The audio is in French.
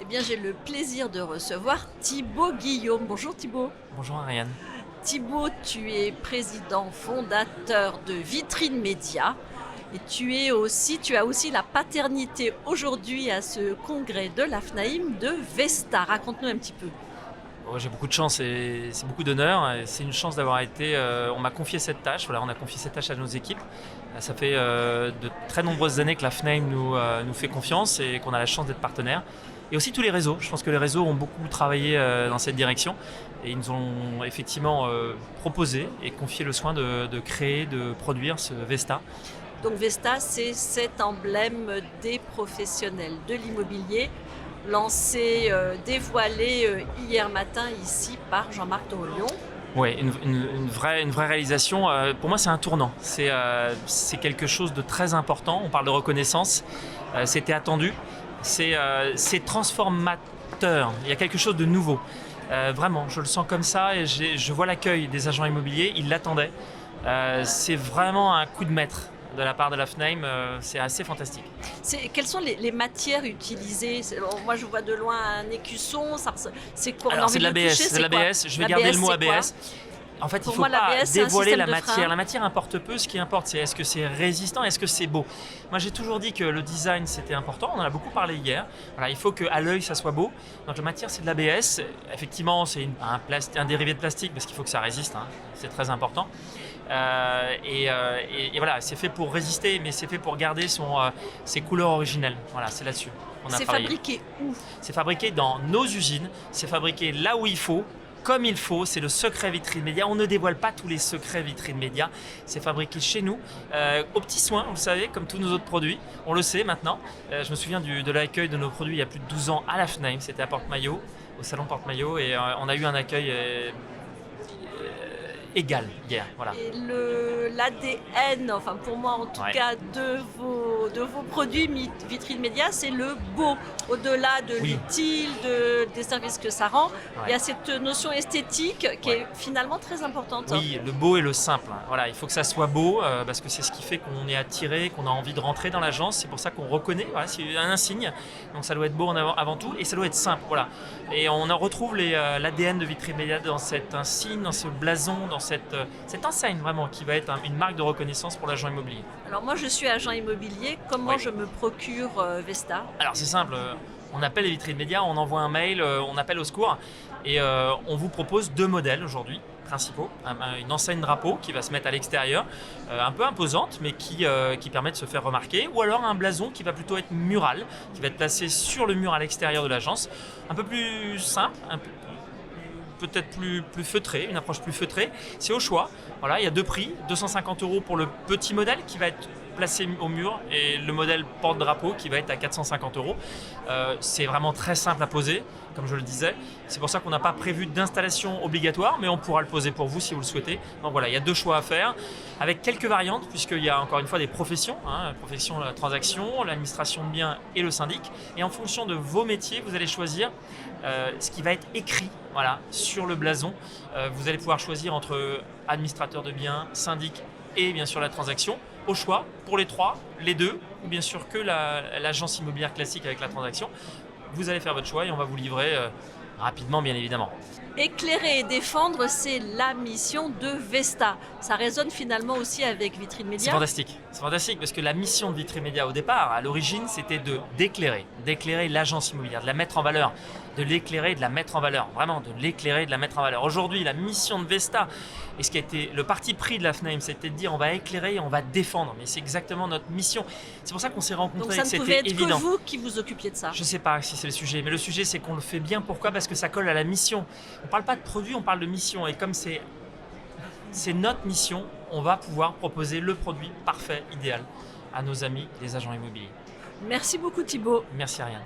Eh bien, j'ai le plaisir de recevoir Thibaut Guillaume. Bonjour Thibaut. Bonjour Ariane. Thibaut, tu es président fondateur de Vitrine Média et tu as aussi la paternité aujourd'hui à ce congrès de l'AFNAIM de Vesta. Raconte-nous un petit peu. Oh, j'ai beaucoup de chance et c'est beaucoup d'honneur. Et c'est une chance d'avoir été. On m'a confié cette tâche. Voilà, on a confié cette tâche à nos équipes. Ça fait de très nombreuses années que l'AFNAIM nous fait confiance et qu'on a la chance d'être partenaire. Et aussi tous les réseaux. Je pense que les réseaux ont beaucoup travaillé dans cette direction et ils nous ont effectivement proposé et confié le soin de créer, de produire ce Vesta. Donc Vesta, c'est cet emblème des professionnels de l'immobilier lancé, dévoilé hier matin ici par Jean-Marc Torolion. Oui, une vraie réalisation. Pour moi, c'est un tournant. C'est quelque chose de très important. On parle de reconnaissance. C'était attendu. C'est transformateur. Il y a quelque chose de nouveau. Vraiment, je le sens comme ça et je vois l'accueil des agents immobiliers. Ils l'attendaient. C'est vraiment un coup de maître de la part de l'AFNAIM, c'est assez fantastique. Quelles sont les matières utilisées? Moi, je vois de loin un écusson. C'est quoi? Alors, c'est de l'ABS. C'est de l'ABS. Je vais garder le mot ABS. En fait, il ne faut pas dévoiler la matière. La matière importe peu. Ce qui importe, c'est est-ce que c'est résistant, est-ce que c'est beau. Moi, j'ai toujours dit que le design, c'était important. On en a beaucoup parlé hier. Voilà, il faut qu'à l'œil, ça soit beau. Donc, la matière, c'est de l'ABS. Effectivement, c'est un dérivé de plastique parce qu'il faut que ça résiste. Hein. C'est très important. Et voilà, c'est fait pour résister, mais c'est fait pour garder ses couleurs originelles. Voilà, c'est là-dessus qu'on a travaillé. C'est fabriqué où? C'est fabriqué dans nos usines. C'est fabriqué là où il faut. Comme il faut, c'est le secret Vitrine Média. On ne dévoile pas tous les secrets Vitrine Média. C'est fabriqué chez nous, aux petits soins, vous le savez, comme tous nos autres produits. On le sait maintenant. Je me souviens de l'accueil de nos produits il y a plus de 12 ans à l'AFNAIM. C'était à Porte-Maillot, au salon Porte-Maillot. Et on a eu un accueil égal hier. Voilà. Et l'ADN, enfin pour moi en tout cas, de vos produits Vitrine Média, c'est le beau. Au-delà de l'utile, des services que ça rend, il y a cette notion esthétique qui est finalement très importante. Oui, le beau et le simple. Voilà, il faut que ça soit beau parce que c'est ce qui fait qu'on est attiré, qu'on a envie de rentrer dans l'agence. C'est pour ça qu'on reconnaît. Voilà, c'est un insigne. Donc ça doit être beau avant tout et ça doit être simple. Voilà. Et on en retrouve l'ADN de Vitrine Média dans cet insigne, dans ce blason, dans cette enseigne vraiment qui va être une marque de reconnaissance pour l'agent immobilier. Alors moi je suis agent immobilier, comment je me procure Vesta? Alors c'est simple, on appelle les Vitrines Média, on envoie un mail, on appelle au secours et on vous propose 2 modèles aujourd'hui principaux. Une enseigne drapeau qui va se mettre à l'extérieur, un peu imposante mais qui permet de se faire remarquer, ou alors un blason qui va plutôt être mural, qui va être placé sur le mur à l'extérieur de l'agence, un peu plus simple, peut-être plus feutré, une approche plus feutrée. C'est au choix. Voilà, il y a 2 prix, 250 € pour le petit modèle qui va être placé au mur et le modèle porte-drapeau qui va être à 450 €. C'est vraiment très simple à poser, comme je le disais. C'est pour ça qu'on n'a pas prévu d'installation obligatoire, mais on pourra le poser pour vous si vous le souhaitez. Donc voilà, il y a 2 choix à faire, avec quelques variantes, puisqu'il y a encore une fois des professions, la profession de la transaction, l'administration de biens et le syndic. Et en fonction de vos métiers, vous allez choisir ce qui va être écrit sur le blason. Vous allez pouvoir choisir entre administrateur de biens, syndic et bien sûr la transaction, au choix pour les 3, les 2, ou bien sûr que l'agence immobilière classique avec la transaction. Vous allez faire votre choix et on va vous livrer rapidement, bien évidemment. Éclairer et défendre, c'est la mission de Vesta. Ça résonne finalement aussi avec Vitrine Média. C'est fantastique parce que la mission de Vitrine Média au départ, à l'origine, c'était d'éclairer l'agence immobilière, de la mettre en valeur, de l'éclairer, de la mettre en valeur, vraiment de l'éclairer, de la mettre en valeur. Aujourd'hui, la mission de Vesta, et ce qui a été le parti pris de l'AFNAIM, c'était de dire on va éclairer et on va défendre. Mais c'est exactement notre mission. C'est pour ça qu'on s'est rencontrés. Donc ça ne pouvait être évident. Que vous qui vous occupiez de ça. Je ne sais pas si c'est le sujet, mais le sujet c'est qu'on le fait bien. Pourquoi? Parce que ça colle à la mission. On ne parle pas de produit, on parle de mission. Et comme c'est notre mission, on va pouvoir proposer le produit parfait, idéal à nos amis, les agents immobiliers. Merci beaucoup Thibaut. Merci Ariane.